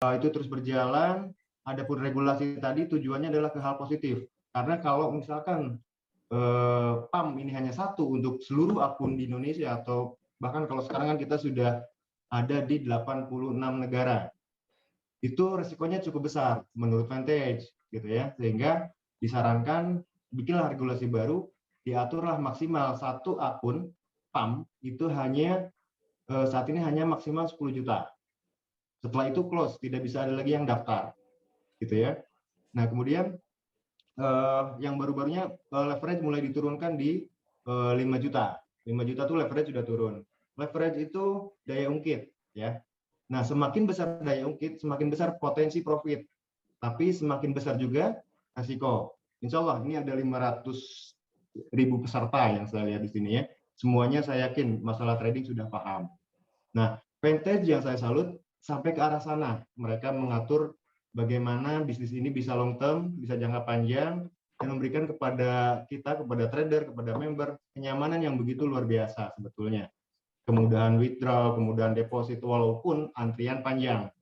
itu terus berjalan. Adapun regulasi tadi tujuannya adalah ke hal positif. Karena kalau misalkan PAM ini hanya satu untuk seluruh akun di Indonesia, atau bahkan kalau sekarang kan kita sudah ada di 86 negara, itu resikonya cukup besar menurut Vantage gitu ya, sehingga disarankan bikinlah regulasi baru, diaturlah maksimal satu akun PAM itu hanya saat ini hanya maksimal 10 juta. Setelah itu close, tidak bisa ada lagi yang daftar gitu ya. Nah kemudian yang baru-barunya leverage mulai diturunkan di 5 juta. 5 juta tuh leverage sudah turun. Leverage itu daya ungkit ya. Nah, semakin besar daya ungkit, semakin besar potensi profit. Tapi semakin besar juga risiko. Insya Allah ini ada 500.000 peserta yang saya lihat di sini ya. Semuanya saya yakin masalah trading sudah paham. Nah, Vantage yang saya salut sampai ke arah sana. Mereka mengatur bagaimana bisnis ini bisa long term, bisa jangka panjang, dan memberikan kepada kita, kepada trader, kepada member, kenyamanan yang begitu luar biasa sebetulnya. Kemudahan withdraw, kemudahan deposit, walaupun antrian panjang.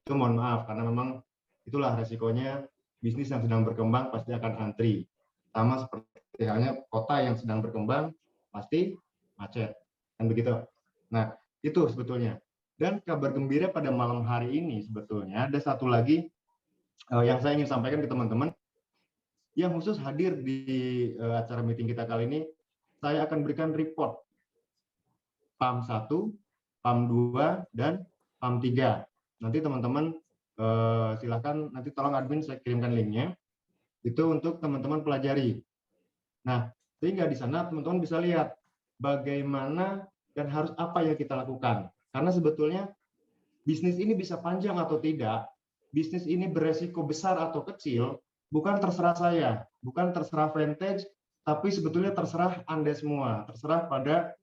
Itu mohon maaf, karena memang itulah resikonya bisnis yang sedang berkembang pasti akan antri. Sama seperti halnya kota yang sedang berkembang, pasti macet. Kan begitu. Nah, itu sebetulnya. Dan kabar gembira pada malam hari ini sebetulnya ada satu lagi yang saya ingin sampaikan ke teman-teman yang khusus hadir di acara meeting kita kali ini. Saya akan berikan report PAM 1, PAM 2, dan PAM 3. Nanti teman-teman silahkan, nanti tolong admin saya kirimkan linknya. Itu untuk teman-teman pelajari. Nah, sehingga di sana teman-teman bisa lihat bagaimana dan harus apa yang kita lakukan. Karena sebetulnya bisnis ini bisa panjang atau tidak, bisnis ini beresiko besar atau kecil, bukan terserah saya, bukan terserah Vantage, tapi sebetulnya terserah Anda semua, terserah pada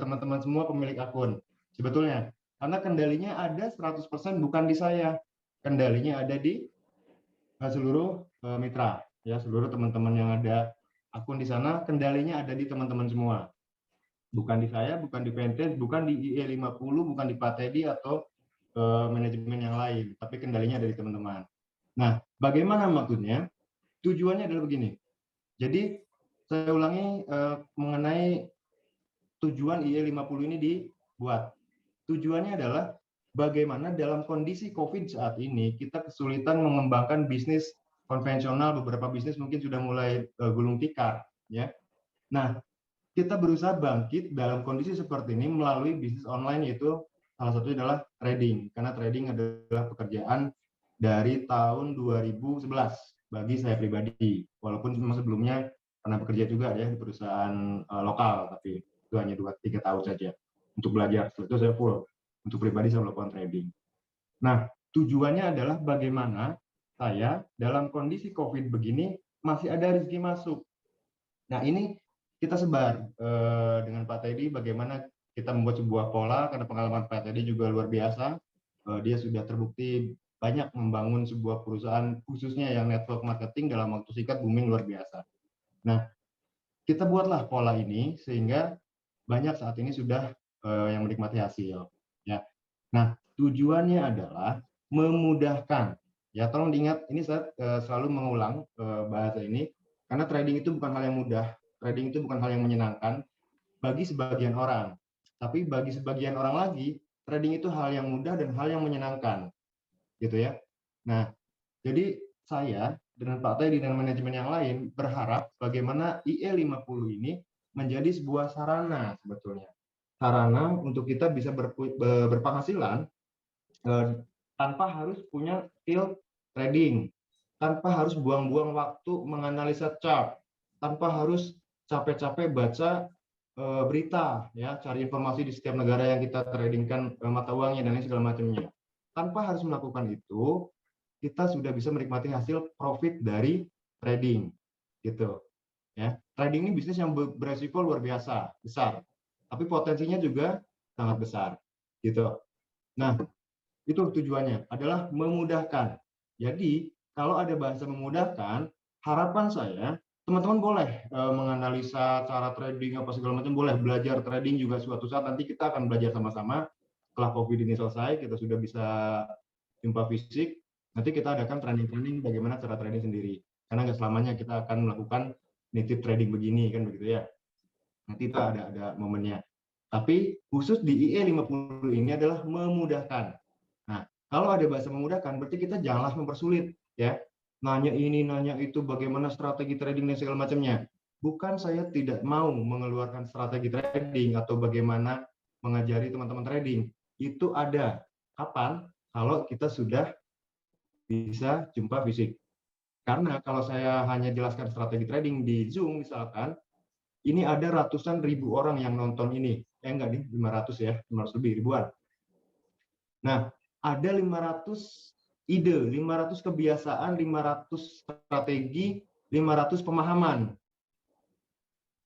teman-teman semua pemilik akun. Sebetulnya, karena kendalinya ada 100% bukan di saya, kendalinya ada di seluruh mitra, ya seluruh teman-teman yang ada akun di sana, kendalinya ada di teman-teman semua. Bukan di saya, bukan di Vantage, bukan di IE50, bukan di Pak Teddy atau manajemen yang lain, tapi kendalinya ada di teman-teman. Nah, bagaimana maksudnya? Tujuannya adalah begini. Jadi, saya ulangi mengenai tujuan IE50 ini dibuat. Tujuannya adalah bagaimana dalam kondisi COVID saat ini kita kesulitan mengembangkan bisnis konvensional, beberapa bisnis mungkin sudah mulai gulung tikar, ya. Nah, kita berusaha bangkit dalam kondisi seperti ini melalui bisnis online, yaitu salah satunya adalah trading. Karena trading adalah pekerjaan dari tahun 2011 bagi saya pribadi. Walaupun memang sebelumnya pernah bekerja juga ya di perusahaan lokal, tapi itu hanya 2-3 tahun saja untuk belajar. Setelah itu saya full untuk pribadi saya melakukan trading. Nah, tujuannya adalah bagaimana saya dalam kondisi COVID begini masih ada rezeki masuk. Nah, ini kita sebar dengan Pak Teddy bagaimana kita membuat sebuah pola, karena pengalaman Pak Teddy juga luar biasa. Dia sudah terbukti banyak membangun sebuah perusahaan khususnya yang network marketing dalam waktu singkat booming luar biasa. Nah, kita buatlah pola ini sehingga banyak saat ini sudah yang menikmati hasil. Ya. Nah, tujuannya adalah memudahkan. Ya, tolong diingat, ini saya selalu mengulang bahasa ini, karena trading itu bukan hal yang mudah. Trading itu bukan hal yang menyenangkan bagi sebagian orang. Tapi bagi sebagian orang lagi, trading itu hal yang mudah dan hal yang menyenangkan. Gitu ya. Nah, jadi saya dengan Pak Teddy dan manajemen yang lain berharap bagaimana IE50 ini menjadi sebuah sarana sebetulnya. Sarana untuk kita bisa berpenghasilan tanpa harus punya skill trading, tanpa harus buang-buang waktu menganalisa chart, tanpa harus capek-capek baca berita, ya, cari informasi di setiap negara yang kita tradingkan mata uangnya dan lain segala macamnya. Tanpa harus melakukan itu, kita sudah bisa menikmati hasil profit dari trading, gitu. Ya, trading ini bisnis yang beresiko luar biasa besar, tapi potensinya juga sangat besar, gitu. Nah, itu tujuannya adalah memudahkan. Jadi, kalau ada bahasa memudahkan, harapan saya teman-teman boleh menganalisa cara trading apa segala macam, boleh belajar trading juga suatu saat nanti kita akan belajar sama-sama. Setelah COVID ini selesai, kita sudah bisa jumpa fisik, nanti kita adakan training bagaimana cara trading sendiri. Karena nggak selamanya kita akan melakukan native trading begini, kan begitu ya. Nanti itu ada momennya. Tapi khusus di IE 50 ini adalah memudahkan. Nah, kalau ada bahasa memudahkan, berarti kita janganlah mempersulit, ya. Nanya ini, nanya itu, bagaimana strategi trading dan segala macamnya. Bukan saya tidak mau mengeluarkan strategi trading atau bagaimana mengajari teman-teman trading. Itu ada. Kapan? Kalau kita sudah bisa jumpa fisik. Karena kalau saya hanya jelaskan strategi trading di Zoom misalkan, ini ada ratusan ribu orang yang nonton ini. Enggak nih, 500 ya, 500 lebih ribuan. Nah, ada 500 ide, 500 kebiasaan, 500 strategi, 500 pemahaman.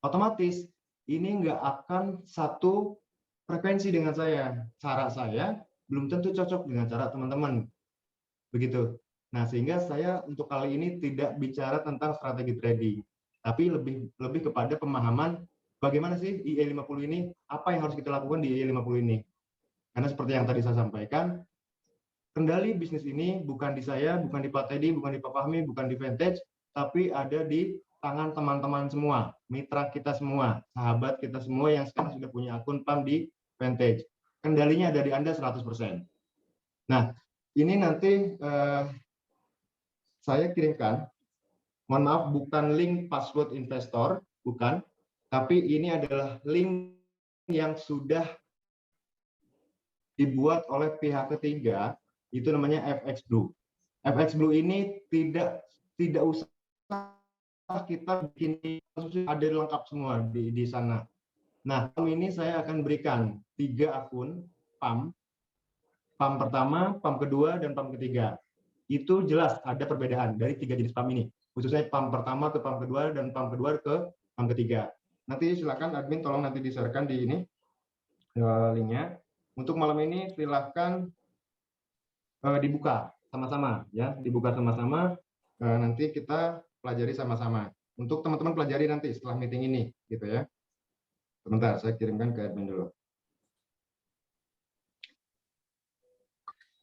Otomatis ini nggak akan satu frekuensi dengan saya. Cara saya belum tentu cocok dengan cara teman-teman. Begitu. Nah, sehingga saya untuk kali ini tidak bicara tentang strategi trading, tapi lebih kepada pemahaman bagaimana sih IE 50 ini, apa yang harus kita lakukan di IE 50 ini. Karena seperti yang tadi saya sampaikan, kendali bisnis ini bukan di saya, bukan di Pak Teddy, bukan di Pak Fahmi, bukan di Vantage, tapi ada di tangan teman-teman semua, mitra kita semua, sahabat kita semua yang sekarang sudah punya akun PAM di Vantage. Kendalinya ada di Anda 100%. Nah, ini nanti saya kirimkan, mohon maaf, bukan link password investor, bukan, tapi ini adalah link yang sudah dibuat oleh pihak ketiga, itu namanya FX Blue. FX Blue ini tidak usah kita bikin, ada lengkap semua di sana. Nah, ini saya akan berikan 3 akun PAM. PAM pertama, PAM kedua, dan PAM ketiga. Itu jelas ada perbedaan dari 3 jenis PAM ini. Khususnya PAM pertama ke PAM kedua, dan PAM kedua ke PAM ketiga. Nanti silakan admin tolong nanti di-share-kan di ini linknya. Untuk malam ini silahkan dibuka sama-sama, ya, dibuka sama-sama. Nanti kita pelajari sama-sama. Untuk teman-teman pelajari nanti setelah meeting ini, gitu ya. Sebentar, saya kirimkan ke admin dulu.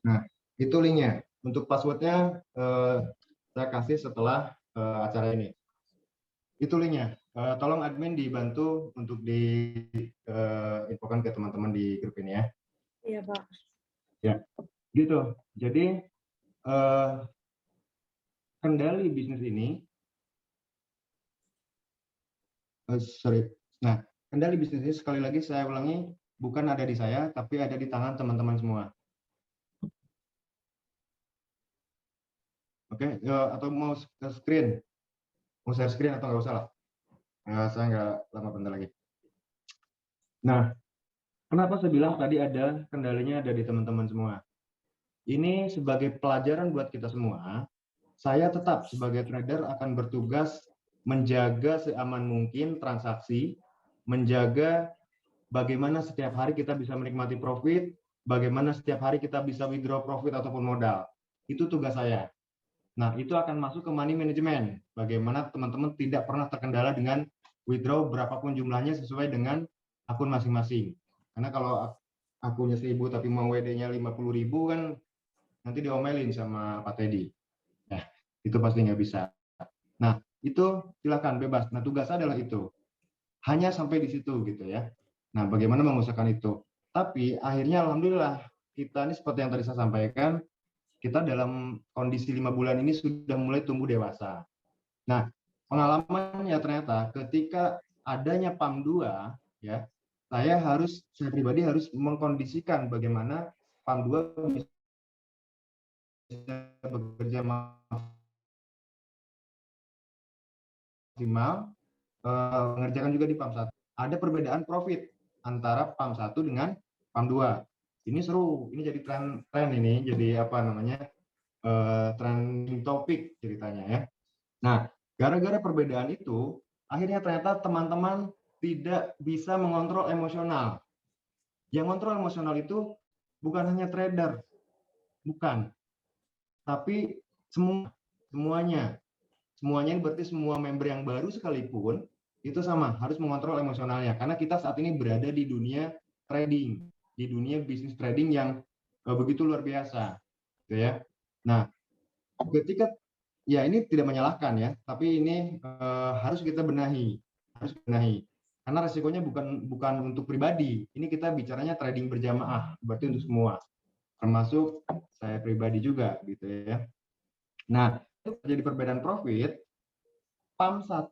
Nah, itu linknya. Untuk passwordnya saya kasih setelah acara ini. Itu linknya. Tolong admin dibantu untuk diinfokan ke teman-teman di grup ini ya. Iya, Pak. Ya, gitu. Jadi kendali bisnis ini, nah, kendali bisnis ini sekali lagi saya ulangi, bukan ada di saya, tapi ada di tangan teman-teman semua. Oke, atau mau screen, mau share screen atau nggak usah lah. Saya nggak lama bentar lagi. Nah, kenapa saya bilang tadi ada kendalinya ada di teman-teman semua? Ini sebagai pelajaran buat kita semua. Saya tetap sebagai trader akan bertugas menjaga seaman mungkin transaksi, menjaga bagaimana setiap hari kita bisa menikmati profit, bagaimana setiap hari kita bisa withdraw profit ataupun modal. Itu tugas saya. Nah, itu akan masuk ke money management. Bagaimana teman-teman tidak pernah terkendala dengan withdraw berapapun jumlahnya sesuai dengan akun masing-masing. Karena kalau akunnya 1000 tapi mau WD-nya 50.000 kan nanti diomelin sama Pak Teddy. Ya, itu pasti nggak bisa. Nah, itu silakan bebas. Nah, tugas adalah itu. Hanya sampai di situ gitu ya. Nah, bagaimana mengusahakan itu? Tapi akhirnya alhamdulillah kita ini seperti yang tadi saya sampaikan, kita dalam kondisi 5 bulan ini sudah mulai tumbuh dewasa. Nah, pengalamannya ternyata ketika adanya PAM 2, ya, saya pribadi harus mengkondisikan bagaimana PAM 2 bisa bekerja maksimal, mengerjakan juga di PAM 1. Ada perbedaan profit antara PAM 1 dengan PAM 2. Ini seru, ini jadi tren ini, jadi apa namanya, trending topik ceritanya ya. Nah, gara-gara perbedaan itu, akhirnya ternyata teman-teman tidak bisa mengontrol emosional. Yang kontrol emosional itu bukan hanya trader, bukan, tapi semuanya. Semuanya berarti semua member yang baru sekalipun itu sama, harus mengontrol emosionalnya. Karena kita saat ini berada di dunia trading, di dunia bisnis trading yang begitu luar biasa. gitu ya. Nah, ketika ya ini tidak menyalahkan ya, tapi ini harus kita benahi, karena resikonya bukan untuk pribadi. Ini kita bicaranya trading berjamaah, berarti untuk semua, termasuk saya pribadi juga gitu ya. Nah, itu jadi perbedaan profit. PAM 1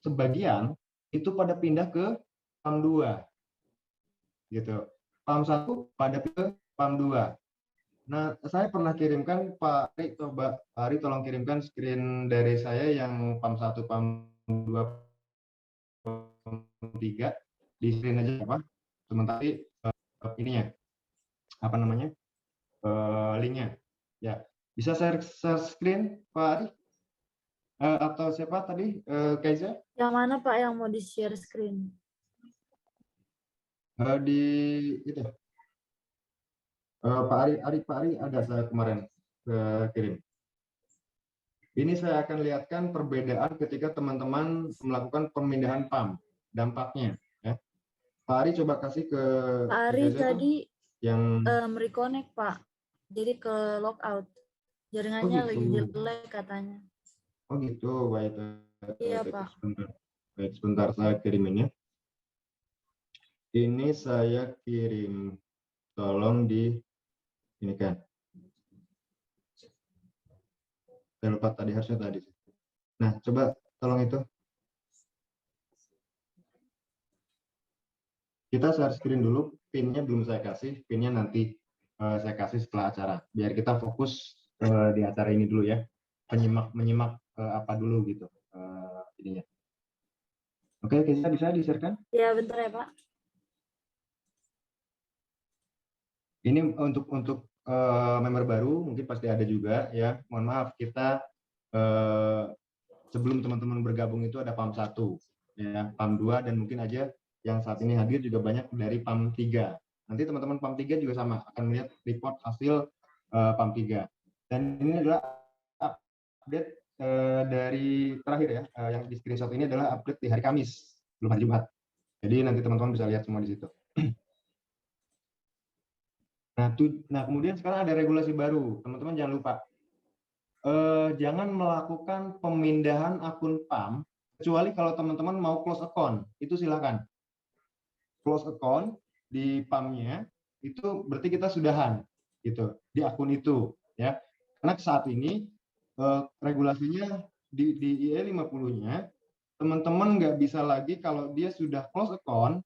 sebagian itu pada pindah ke PAM 2 gitu. PAM 1 pada ke PAM 2. Nah, saya pernah kirimkan Pak Ari, coba Pak Ari tolong kirimkan screen dari saya yang PAM 1, PAM 2, PAM 3 di screen aja apa? Sementara ininya apa namanya? Linknya. Ya. Bisa share screen Pak Ari? Atau siapa tadi? Kaiza? Yang mana Pak yang mau di-share screen? Di itu. Pak Ari ada saya kemarin kirim. Ini saya akan lihatkan perbedaan ketika teman-teman melakukan pemindahan PAM, dampaknya. Ya. Pak Ari coba kasih ke Pak Ari tadi yang reconnect Pak, jadi ke logout. Jaringannya gitu. lagi jelek katanya. Oh gitu, baik. Iya Pak. Baik, sebentar saya kiriminnya. Ini saya kirim, tolong di ini kan. Saya lupa tadi, harusnya tadi. Nah, coba tolong itu. Kita share screen dulu, pinnya belum saya kasih, pinnya nanti saya kasih setelah acara. Biar kita fokus di acara ini dulu ya, menyimak apa dulu gitu ininya. Oke, kita bisa di-share-kan? Ya bentar ya Pak. Ini untuk member baru mungkin pasti ada juga ya. Mohon maaf, kita sebelum teman-teman bergabung itu ada PAM 1, ya, PAM 2 dan mungkin aja yang saat ini hadir juga banyak dari PAM 3. Nanti teman-teman PAM 3 juga sama akan melihat report hasil PAM 3. Dan ini adalah update dari terakhir ya, yang di screenshot ini adalah update di hari Kamis, belum hari Jumat. Jadi nanti teman-teman bisa lihat semua di situ. Nah, kemudian sekarang ada regulasi baru. Teman-teman jangan lupa, jangan melakukan pemindahan akun PAM kecuali kalau teman-teman mau close account. Itu silakan. Close account di PAM-nya itu berarti kita sudahan gitu di akun itu ya. Karena saat ini regulasinya di IE 50-nya teman-teman nggak bisa lagi kalau dia sudah close account,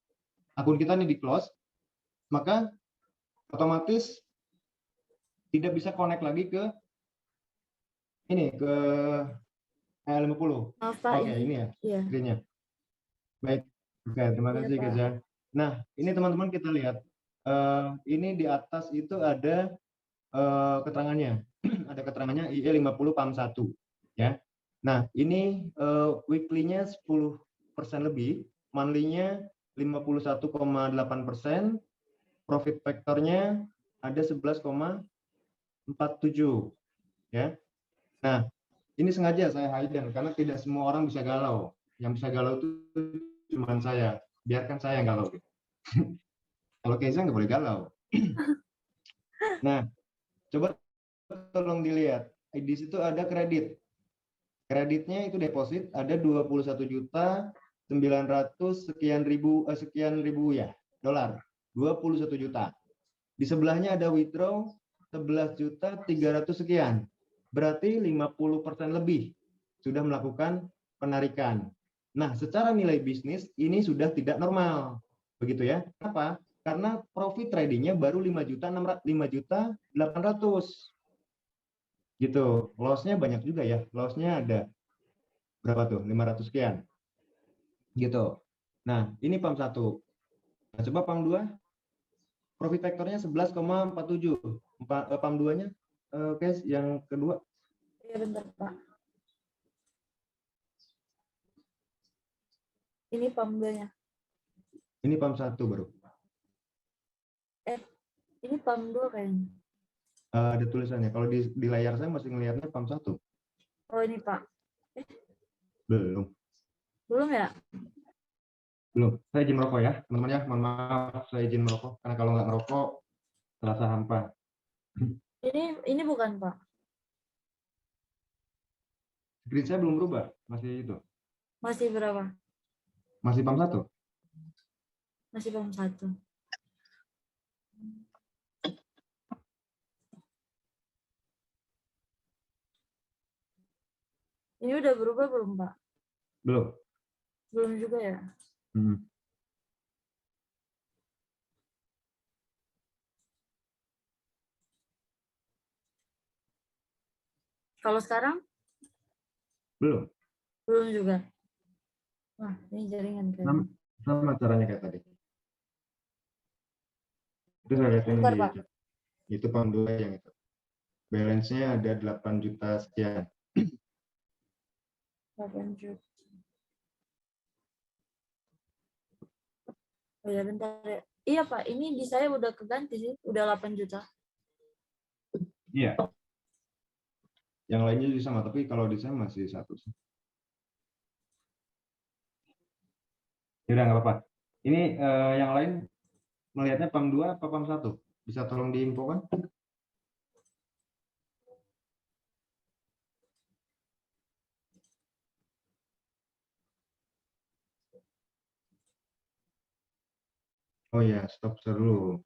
akun kita ini di close, maka otomatis tidak bisa connect lagi ke ini ke IE 50. Oke, ini ya screen-nya. Baik, oke, terima kasih Keza. Nah, ini teman-teman kita lihat, ini di atas itu ada keterangannya, ada keterangannya IE 50 PAM 1, ya. Nah, ini weekly-nya 10% lebih, monthly-nya 51,8%, profit factor-nya ada 11,47, ya. Nah, ini sengaja saya hidden karena tidak semua orang bisa galau. Yang bisa galau itu cuma saya. Biarkan saya yang galau. Kalau Keza nggak boleh galau. Nah, coba tolong dilihat. Di situ ada kredit. Kreditnya itu deposit ada 21.900 sekian ribu ya, dolar. 21 juta. Di sebelahnya ada withdraw 11.300 sekian. Berarti 50% lebih sudah melakukan penarikan. Nah, secara nilai bisnis ini sudah tidak normal. Begitu ya. Kenapa? Karena profit tradingnya baru 5.800.000. Gitu. Loss-nya banyak juga ya. Loss-nya ada berapa tuh? 500 sekian. Gitu. Nah, ini PAM 1. Nah, coba PAM 2. Profit factor-nya 11,47. PAM 2-nya guys, yang kedua. Iya bentar Pak. Ini PAM 2-nya. Ini PAM 1 baru. Ini PAM 2 kayaknya. Ada tulisannya. Kalau di layar saya masih ngelihatnya PAM 1. Oh ini Pak. Belum. Belum ya? Belum. Saya izin merokok ya, teman-teman ya. Mohon maaf, saya izin merokok. Karena kalau nggak merokok, terasa hampa. Ini bukan, Pak. Screen saya belum berubah, masih itu. Masih berapa? Masih PAM 1. Masih PAM 1. Ini udah berubah belum, Pak? Belum. Belum juga ya? Hmm. Kalau sekarang? Belum. Belum juga. Wah, ini jaringan kayaknya. Sama caranya kayak tadi. Itu saya lihatin Bentar, di Pak. itu PAM 2 yang itu. Balance-nya ada 8 juta sekian. 8 juta. Oh ya, bentar ya. Iya, Pak. Ini di saya udah keganti sih. Udah 8 juta. Iya. Yang lainnya juga sama, tapi kalau di saya masih 1 sih. Ya udah nggak apa-apa. Ini yang lain melihatnya PAM 2 apa PAM 1? Bisa tolong diinfokan? Oh ya, stop share dulu.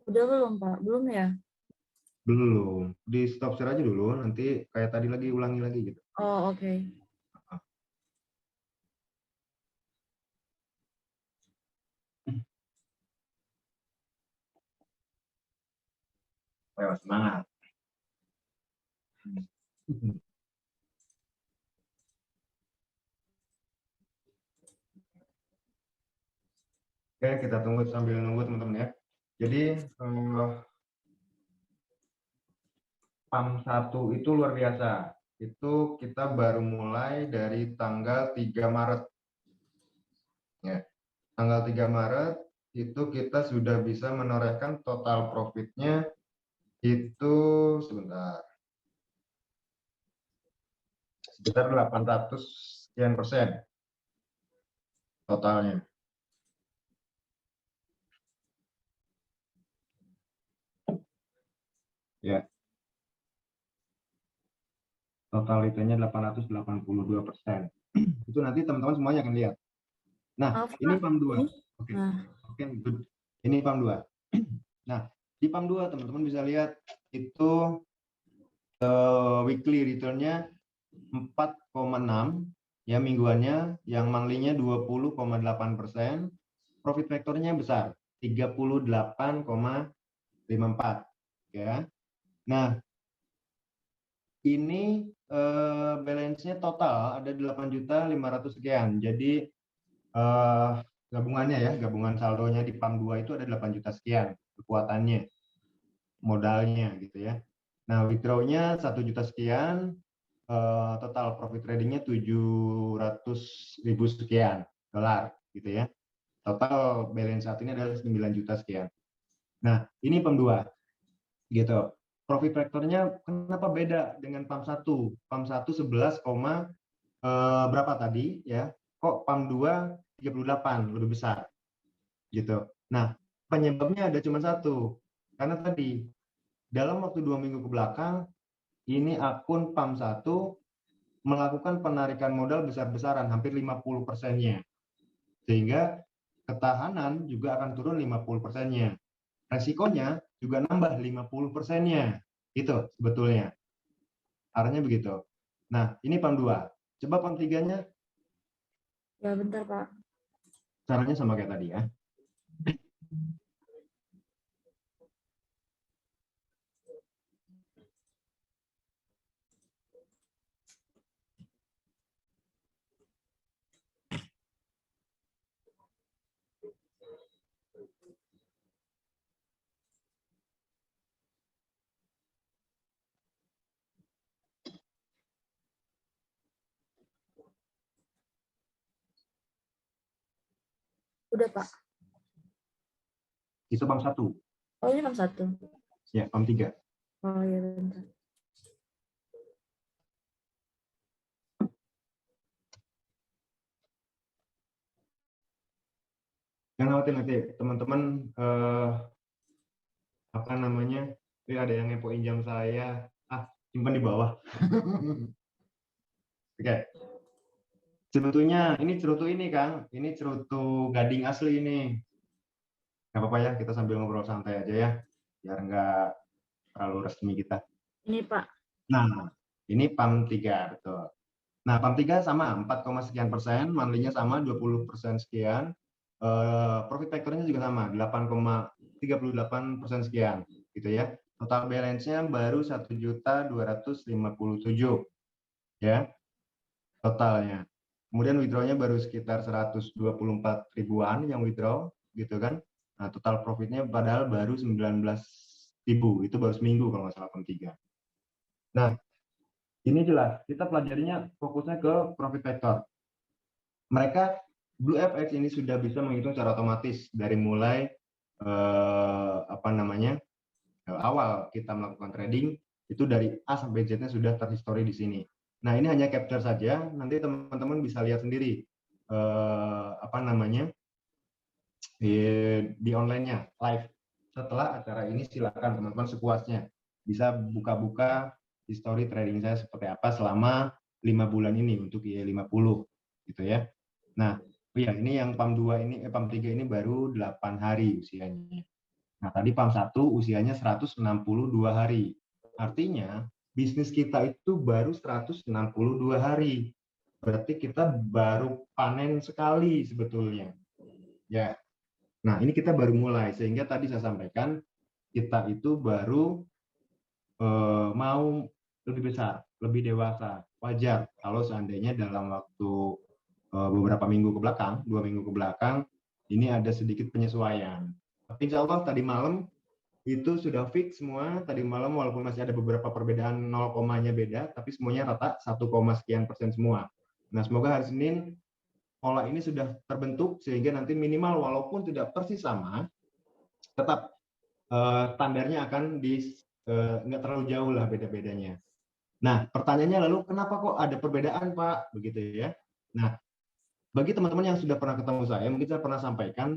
Udah belum, Pak? Belum ya? Belum. Di stop share aja dulu, nanti kayak tadi lagi ulangi lagi gitu. Oh, oke. Ayo, semangat. Oke, kita tunggu sambil nunggu teman-teman ya. Jadi PAM 1 itu luar biasa. Itu kita baru mulai dari tanggal 3 Maret. Ya. Tanggal 3 Maret itu kita sudah bisa menorehkan total profitnya itu sebentar. Sekitar 800 sekian persen totalnya. Ya, total itunya 882%. Itu nanti teman-teman semuanya akan lihat. Nah, Maaf, ini Pak. PAM 2. Ini? Oke. Nah, Oke, good. Ini PAM 2. Nah, di PAM 2 teman-teman bisa lihat itu weekly return-nya 4,6 ya mingguannya, yang monthly-nya 20,8%, profit vektornya besar 38,54 ya. Nah, ini balance-nya total ada 8.500 sekian. Jadi gabungannya ya, gabungan saldonya di PAM 2 itu ada 8 juta sekian kekuatannya, modalnya gitu ya. Nah, withdraw-nya 1 juta sekian, total profit trading-nya 700.000 sekian dolar gitu ya. Total balance saat ini adalah 9 juta sekian. Nah, ini PAM 2 gitu. Profit vektornya kenapa beda dengan PAM 1? PAM 1 11, berapa tadi ya? Kok PAM 2 38 lebih besar gitu. Nah, penyebabnya ada cuma satu. Karena tadi dalam waktu 2 minggu ke belakang ini akun PAM 1 melakukan penarikan modal besar-besaran, hampir 50%-nya. Sehingga ketahanan juga akan turun 50%-nya. Resikonya juga nambah 50%-nya. Itu sebetulnya. Arahnya begitu. Nah, ini PAM 2. Coba PAM 3-nya ya bentar, Pak. caranya sama kayak tadi ya. Udah, Pak. Itu PAM 1. Oh, ini PAM 1. Ya, PAM 3. Oh, ya bentar. Jangan khawatir nanti teman-teman apa namanya, ada ada yang ngepoin jam saya. Simpan di bawah. Oke. Sebetulnya ini cerutu ini, Kang. Ini cerutu Gading asli ini. Nggak apa-apa ya, kita sambil ngobrol santai aja ya. Biar nggak terlalu resmi kita. Ini Pak. Nah, ini PAM 3, betul. Nah, PAM 3 sama 4, sekian persen, monthly-nya sama 20% sekian. Profit factor-nya juga sama, 8,38% sekian, gitu ya. Total balance-nya baru 1.257.000 ya totalnya. Kemudian withdraw-nya baru sekitar 124 ribuan yang withdraw, gitu kan. Nah, total profit-nya padahal baru 19.000, itu baru seminggu kalau nggak salah PAM 3. Nah, ini jelas, kita pelajarinya fokusnya ke profit factor. Mereka BlueFX ini sudah bisa menghitung secara otomatis dari mulai awal kita melakukan trading itu dari A sampai Z-nya sudah terhistori di sini. Nah, ini hanya capture saja, nanti teman-teman bisa lihat sendiri di online-nya live. Setelah acara ini silakan teman-teman sepuasnya bisa buka-buka history trading saya seperti apa selama 5 bulan ini untuk IE50 gitu ya. Nah, ya ini yang PAM 2 ini PAM 3 ini baru 8 hari usianya. Nah, tadi PAM 1 usianya 162 hari. Artinya bisnis kita itu baru 162 hari. Berarti kita baru panen sekali sebetulnya. Ya. Nah, ini kita baru mulai sehingga tadi saya sampaikan kita itu baru mau lebih besar, lebih dewasa. Wajar kalau seandainya dalam waktu beberapa minggu ke belakang, 2 minggu ke belakang, ini ada sedikit penyesuaian. Tapi insya Allah tadi malam itu sudah fix semua. Tadi malam walaupun masih ada beberapa perbedaan 0,-nya beda, tapi semuanya rata 1, sekian persen semua. Nah, semoga hari Senin pola ini sudah terbentuk sehingga nanti minimal walaupun tidak persis sama, tetap standarnya akan nggak terlalu jauh lah beda-bedanya. Nah, pertanyaannya lalu kenapa kok ada perbedaan, Pak? Begitu ya. Nah, bagi teman-teman yang sudah pernah ketemu saya, mungkin saya pernah sampaikan,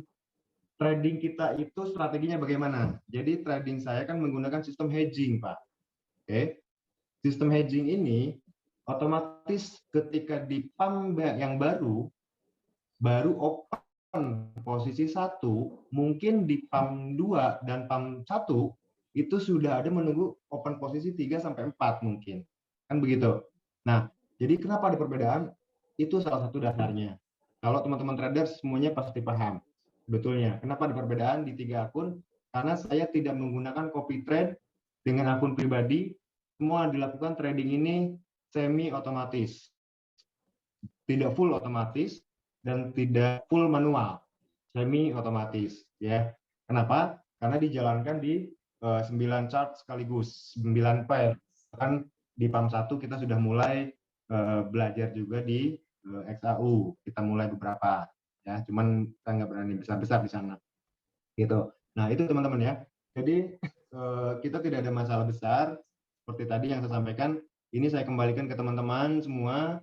trading kita itu strateginya bagaimana? Jadi trading saya kan menggunakan sistem hedging, Pak. Oke. Sistem hedging ini otomatis ketika di PAM yang baru open posisi 1, mungkin di PAM 2 dan PAM 1 itu sudah ada menunggu open posisi 3 sampai 4 mungkin. Kan begitu. Nah, jadi kenapa ada perbedaan? Itu salah satu dasarnya. Kalau teman-teman trader semuanya pasti paham. Betulnya. Kenapa ada perbedaan di 3 akun? Karena saya tidak menggunakan copy trade dengan akun pribadi. Semua dilakukan trading ini semi otomatis. Tidak full otomatis dan tidak full manual. Semi otomatis, ya. Kenapa? Karena dijalankan di 9 chart sekaligus, 9 pair. Kan di PAM 1 kita sudah mulai belajar juga di XAU. Kita mulai beberapa, ya. Cuman kita nggak berani besar-besar di sana. Gitu. Nah, itu teman-teman ya. Jadi kita tidak ada masalah besar. Seperti tadi yang saya sampaikan, ini saya kembalikan ke teman-teman semua.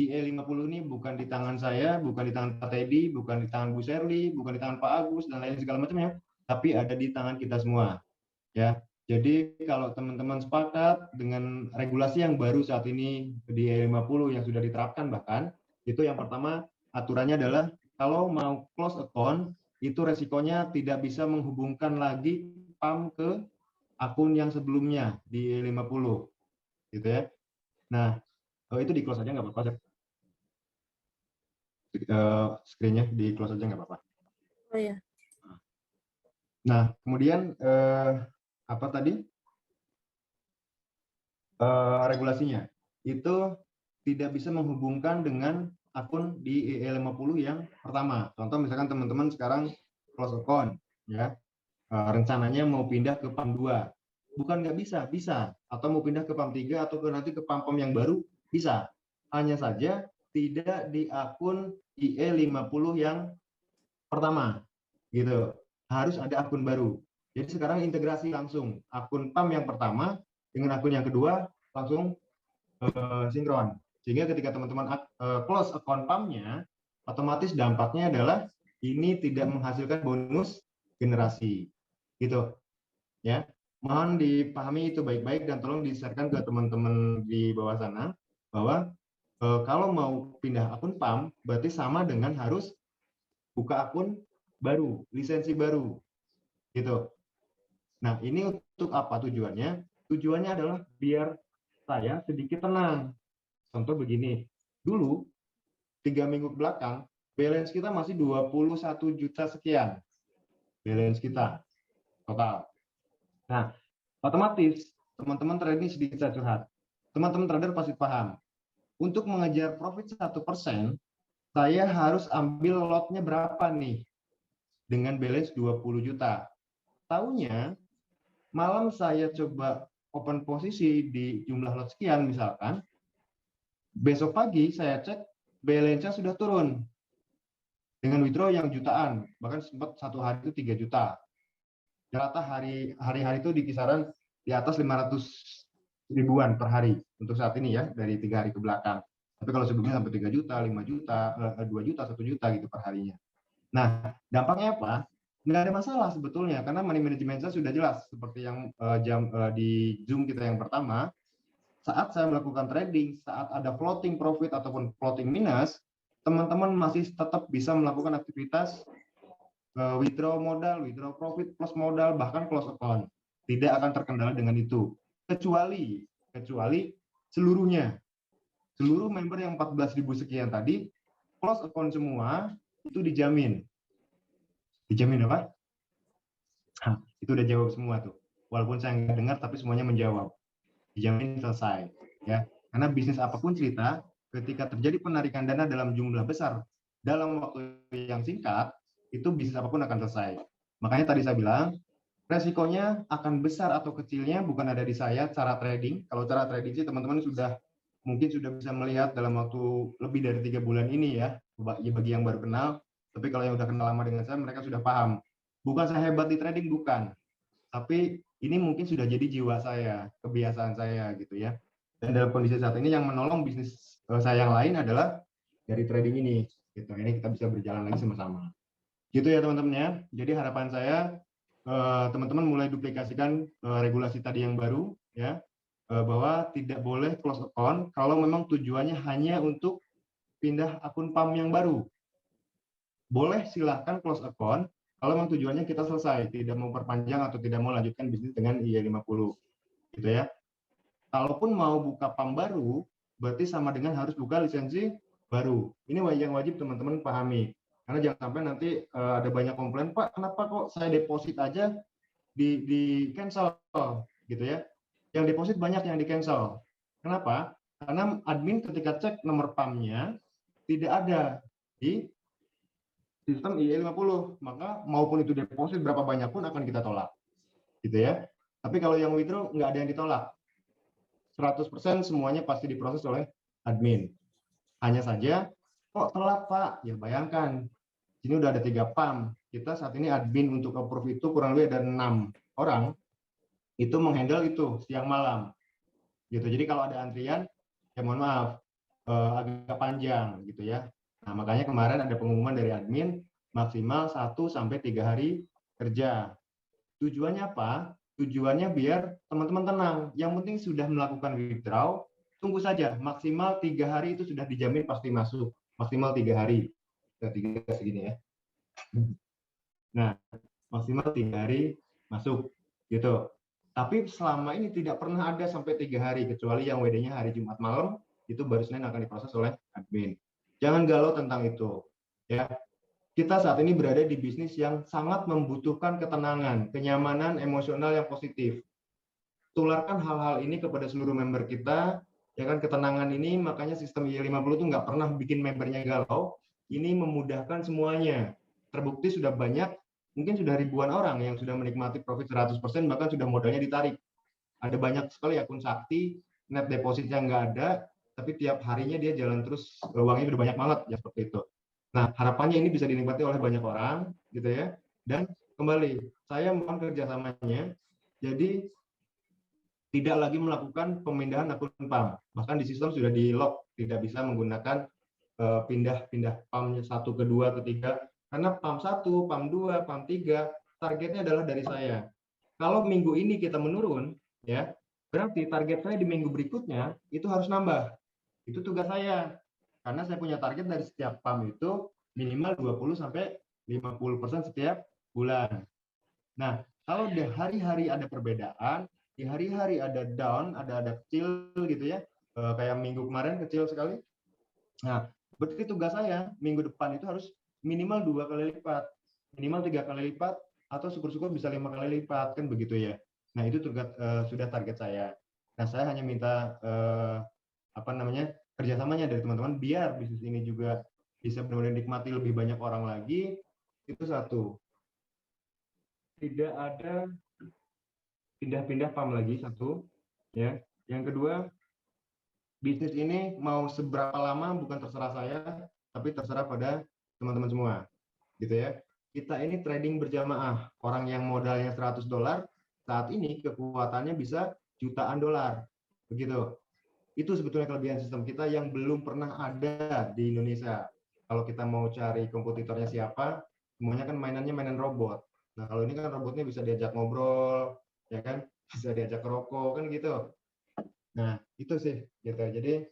IE50 ini bukan di tangan saya, bukan di tangan Pak Teddy, bukan di tangan Bu Sherly, bukan di tangan Pak Agus, dan lain segala macamnya, tapi ada di tangan kita semua. Ya, jadi kalau teman-teman sepakat dengan regulasi yang baru saat ini di IE50 yang sudah diterapkan bahkan, itu yang pertama aturannya adalah kalau mau close account, itu resikonya tidak bisa menghubungkan lagi PAM ke akun yang sebelumnya di IE50. Gitu ya. Nah, itu di close aja nggak apa-apa. Screen-nya di close aja nggak apa-apa. Oh ya. Nah, kemudian apa tadi? Regulasinya itu tidak bisa menghubungkan dengan akun di IE50 yang pertama. Contoh misalkan teman-teman sekarang close account, ya, rencananya mau pindah ke PAM 2. Bukan nggak bisa, bisa. Atau mau pindah ke PAM 3 atau nanti ke PAM yang baru, bisa. Hanya saja tidak di akun IE50 yang pertama, gitu. Harus ada akun baru. Jadi sekarang integrasi langsung akun PAM yang pertama dengan akun yang kedua langsung sinkron. Sehingga ketika teman-teman close akun PAM-nya, otomatis dampaknya adalah ini tidak menghasilkan bonus generasi, gitu. Ya. mohon dipahami itu baik-baik dan tolong di-share-kan ke teman-teman di bawah sana bahwa kalau mau pindah akun PAM berarti sama dengan harus buka akun baru, lisensi baru, gitu. Nah, ini untuk apa tujuannya? Tujuannya adalah biar saya sedikit tenang. Contoh begini, dulu 3 minggu belakang balance kita masih 21 juta sekian, balance kita total. Nah, otomatis teman-teman trader ini sedikit saya curhat. Teman-teman trader pasti paham. Untuk mengejar profit 1%, saya harus ambil lotnya berapa nih? Dengan balance 20 juta. Taunya, malam saya coba open posisi di jumlah lot sekian misalkan, besok pagi saya cek balance-nya sudah turun. Dengan withdraw yang jutaan, bahkan sempat satu hari itu 3 juta. Rata hari-hari itu di kisaran di atas 500 ribuan per hari untuk saat ini ya, dari 3 hari ke belakang. Tapi kalau sebelumnya sampai 3 juta, 5 juta, 2 juta, 1 juta gitu per harinya. Nah, dampaknya apa? Nggak ada masalah sebetulnya, karena money management saya sudah jelas. Seperti yang di Zoom kita yang pertama, saat saya melakukan trading, saat ada floating profit ataupun floating minus, teman-teman masih tetap bisa melakukan aktivitas withdraw modal, withdraw profit plus modal, bahkan close account. Tidak akan terkendala dengan itu. Kecuali seluruhnya. Seluruh member yang 14.000 sekian tadi, close account semua, itu dijamin. Dijamin apa? Hah, itu udah jawab semua tuh. Walaupun saya nggak dengar, tapi semuanya menjawab. Dijamin selesai. Ya, karena bisnis apapun cerita, ketika terjadi penarikan dana dalam jumlah besar, dalam waktu yang singkat, itu bisnis apapun akan selesai. Makanya tadi saya bilang, resikonya akan besar atau kecilnya bukan ada di saya cara trading. Kalau cara trading sih teman-teman mungkin sudah bisa melihat dalam waktu lebih dari 3 bulan ini ya, bagi yang baru kenal. Tapi kalau yang udah kenal lama dengan saya, mereka sudah paham. Bukan saya hebat di trading, bukan. Tapi ini mungkin sudah jadi jiwa saya, kebiasaan saya gitu ya. Dan dalam kondisi saat ini yang menolong bisnis saya yang lain adalah dari trading ini. Gitu. Ini kita bisa berjalan lagi sama-sama. Gitu ya teman-teman ya. Jadi harapan saya teman-teman mulai duplikasikan regulasi tadi yang baru ya, bahwa tidak boleh close account kalau memang tujuannya hanya untuk pindah akun PAM yang baru. Boleh silahkan close account kalau memang tujuannya kita selesai, tidak mau perpanjang atau tidak mau lanjutkan bisnis dengan IE50 gitu ya. Kalaupun mau buka PAM baru, berarti sama dengan harus buka lisensi baru. Ini yang wajib teman-teman pahami. Karena jangan sampai nanti ada banyak komplain, Pak, kenapa kok saya deposit aja di cancel gitu ya. Yang deposit banyak yang di cancel. Kenapa? Karena admin ketika cek nomor PAM-nya tidak ada di sistem IE50, maka maupun itu deposit berapa banyak pun akan kita tolak. Gitu ya. Tapi kalau yang withdraw nggak ada yang ditolak. 100% semuanya pasti diproses oleh admin. Hanya saja, kok telat Pak? Ya bayangkan, sini udah ada 3 PAM. Kita saat ini admin untuk approve itu kurang lebih ada 6 orang, itu menghandle itu siang malam. Gitu. Jadi kalau ada antrian, ya mohon maaf, agak panjang gitu ya. Nah, makanya kemarin ada pengumuman dari admin, maksimal 1-3 hari kerja. Tujuannya apa? Tujuannya biar teman-teman tenang. Yang penting sudah melakukan withdraw, tunggu saja. Maksimal 3 hari itu sudah dijamin pasti masuk. Maksimal 3 hari. 3 segini ya. Nah, maksimal 3 hari masuk. Gitu. Tapi selama ini tidak pernah ada sampai 3 hari, kecuali yang WD-nya hari Jumat malam, itu baru Senin akan diproses oleh admin. Jangan galau tentang itu. Ya, kita saat ini berada di bisnis yang sangat membutuhkan ketenangan, kenyamanan emosional yang positif. Tularkan hal-hal ini kepada seluruh member kita, ya kan, ketenangan ini, makanya sistem IE50 itu nggak pernah bikin membernya galau, ini memudahkan semuanya. Terbukti sudah banyak, mungkin sudah ribuan orang yang sudah menikmati profit 100%, bahkan sudah modalnya ditarik. Ada banyak sekali akun sakti, net depositnya nggak ada, tapi tiap harinya dia jalan terus, uangnya udah banyak banget, ya seperti itu. Nah, harapannya ini bisa dinikmati oleh banyak orang, gitu ya. Dan kembali, saya mohon kerjasamanya. Jadi tidak lagi melakukan pemindahan akun PAM. Bahkan di sistem sudah di lock, tidak bisa menggunakan pindah-pindah PAM 1 ke 2 ke 3. Karena PAM 1, PAM 2, PAM 3 targetnya adalah dari saya. Kalau minggu ini kita menurun, ya, berarti target saya di minggu berikutnya itu harus nambah. Itu tugas saya. Karena saya punya target dari setiap PAM itu minimal 20 sampai 50% setiap bulan. Nah, kalau di hari-hari ada perbedaan, di hari-hari ada down, ada kecil gitu ya, kayak minggu kemarin kecil sekali. Nah, berarti tugas saya minggu depan itu harus minimal 2 kali lipat, minimal 3 kali lipat, atau syukur-syukur bisa 5 kali lipat, kan begitu ya. Nah, itu sudah target saya. Nah, saya hanya minta apa namanya kerjasamanya dari teman-teman biar bisnis ini juga bisa benar-benar dinikmati lebih banyak orang lagi. Itu satu. Tidak ada pindah-pindah PAM lagi, satu. Ya. Yang kedua, bisnis ini mau seberapa lama bukan terserah saya, tapi terserah pada teman-teman semua, gitu ya. Kita ini trading berjamaah. Orang yang modalnya $100 saat ini kekuatannya bisa jutaan dolar, begitu. Itu sebetulnya kelebihan sistem kita yang belum pernah ada di Indonesia. Kalau kita mau cari kompetitornya siapa, semuanya kan mainannya mainan robot. Nah, kalau ini kan robotnya bisa diajak ngobrol, ya kan, bisa diajak rokok, kan gitu. Nah, itu sih gitu. Jadi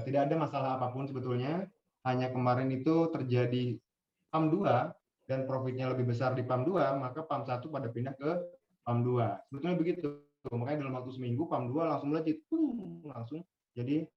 tidak ada masalah apapun sebetulnya. Hanya kemarin itu terjadi PAM 2 dan profitnya lebih besar di PAM 2, maka PAM 1 pada pindah ke PAM 2. Sebetulnya begitu. Makanya dalam waktu seminggu PAM 2 langsung melejit, langsung jadi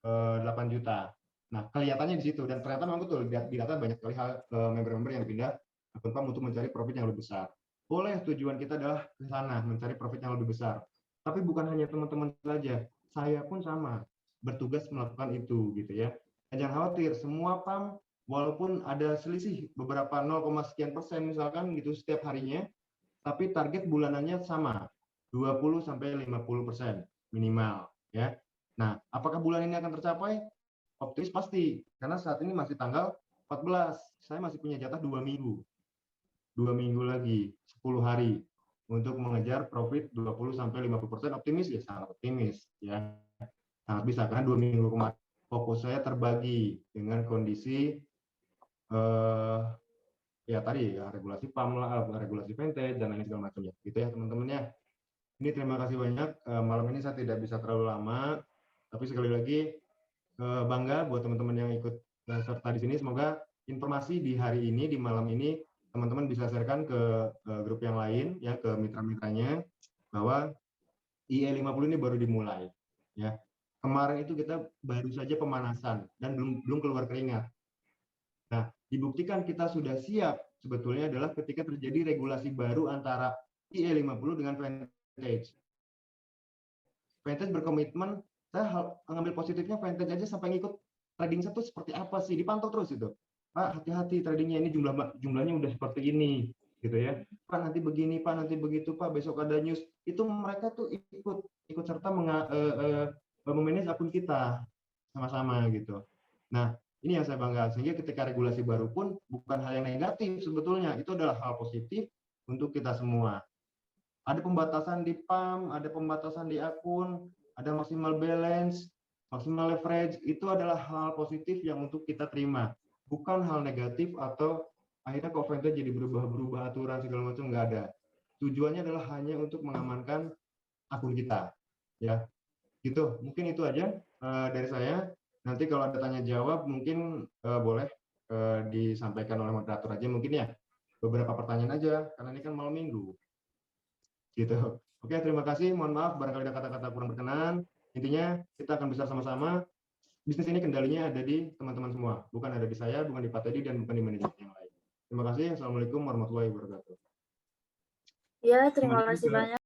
8 juta. Nah, kelihatannya di situ dan ternyata memang betul di data banyak sekali member-member yang pindah akun PAM untuk mencari profit yang lebih besar. Boleh tujuan kita adalah ke sana, mencari profit yang lebih besar. Tapi bukan hanya teman-teman saja, saya pun sama bertugas melakukan itu gitu ya. Jangan khawatir, semua PAM walaupun ada selisih beberapa 0, sekian persen misalkan gitu setiap harinya, tapi target bulanannya sama, 20 sampai 50% minimal ya. Nah, apakah bulan ini akan tercapai? Optimis pasti, karena saat ini masih tanggal 14. Saya masih punya jatah 2 minggu. 2 minggu lagi, 10 hari untuk mengejar profit 20 sampai 50%. Optimis ya, sangat optimis ya. Sangat bisa karena 2 minggu kemarin fokus saya terbagi dengan kondisi ya tadi ya regulasi PAM lah, regulasi vintage dan lain segala macamnya. Gitu ya teman-teman ya. Ini terima kasih banyak. Malam ini saya tidak bisa terlalu lama, tapi sekali lagi bangga buat teman-teman yang ikut serta di sini. Semoga informasi di hari ini, di malam ini, teman-teman bisa sharekan ke grup yang lain, ya ke mitra-mitranya, bahwa IE50 ini baru dimulai. Ya, kemarin itu kita baru saja pemanasan dan belum keluar keringat. Nah, dibuktikan kita sudah siap sebetulnya adalah ketika terjadi regulasi baru antara IE50 dengan Vantage. Vantage berkomitmen, saya ngambil positifnya Vantage aja sampai ngikut trading satu seperti apa sih, dipantau terus itu. Pak, hati-hati tradingnya ini jumlahnya udah seperti ini, gitu ya. Pak, nanti begini, Pak, nanti begitu, Pak, besok ada news. Itu mereka tuh ikut serta memanage akun kita sama-sama gitu. Nah, ini yang saya bangga. Sehingga ketika regulasi baru pun bukan hal yang negatif sebetulnya, itu adalah hal positif untuk kita semua. Ada pembatasan di PAM, ada pembatasan di akun, ada maksimal balance, maksimal leverage, itu adalah hal positif yang untuk kita terima. Bukan hal negatif atau akhirnya kok Vantage jadi berubah-berubah aturan segala macam, nggak ada. Tujuannya adalah hanya untuk mengamankan akun kita. Ya, gitu. Mungkin itu aja dari saya. Nanti kalau ada tanya jawab mungkin boleh disampaikan oleh moderator aja mungkin ya. Beberapa pertanyaan aja, karena ini kan malam minggu. Gitu. Oke, terima kasih. Mohon maaf barangkali ada kata-kata kurang berkenan. Intinya kita akan besar sama-sama. Bisnis ini kendalinya ada di teman-teman semua, bukan ada di saya, bukan di Pak Teddy, dan bukan di manajemen yang lain. Terima kasih. Assalamualaikum warahmatullahi wabarakatuh. Ya, terima Kembali kasih ke banyak.